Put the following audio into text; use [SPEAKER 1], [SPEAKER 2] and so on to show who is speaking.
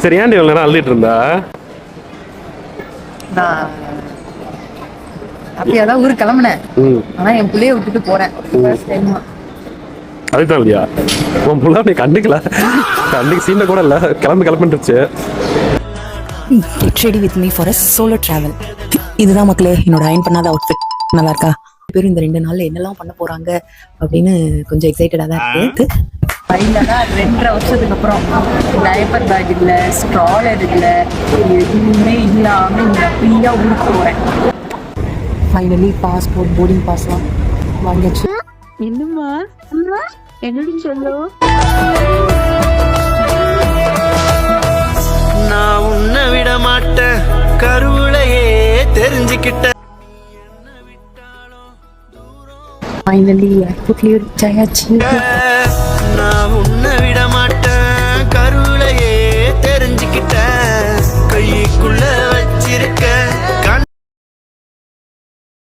[SPEAKER 1] சரி, ஏன்டி இவ்வளவு நேரம் அழுதுட்டு இருந்தா?
[SPEAKER 2] நான் அப்படியாதான் ஊருக்கு கிளம்புனேன். ஆனா என் பிள்ளைய விட்டுட்டு போறேன்.
[SPEAKER 1] அதுதான் இல்லையா உன் புள்ள நீ கண்டுக்கல, கண்டுக்கு சீன கூட இல்ல, கிளம்பிட்டுருச்சு.
[SPEAKER 3] Get ready with me for a solo travel. இதுதான் மக்களே என்னோட அயன் பண்ணாத அவுட்ஃபிட். நல்லா இருக்கா? பேரும் இந்த 2 நாள்ல என்னெல்லாம் பண்ண போறாங்க அப்படின்னு கொஞ்சம் எக்ஸைட்டடா தான் இருக்கு.
[SPEAKER 2] ஃபைனலா 2.5 வருஷத்துக்கு அப்புறம் டைப்பர் பேக் இல்ல, ஸ்ட்ராலர் இல்ல, எதுவுமே இல்லாம ஃப்ரீயா ஊருக்கு போறேன்.
[SPEAKER 3] ஃபைனலி பாஸ்போர்ட், போர்டிங் பாஸ்லாம் வாங்கியாச்சு.
[SPEAKER 2] என்னம்மா என்னடி சொல்லு?
[SPEAKER 4] நான் உன்னை விட மாட்டேன், கருவுளையே தெரிஞ்சுக்கிட்ட.
[SPEAKER 2] ஃபைனலி ஏர்போர்ட்லயே ரீச் ஆயாச்சு.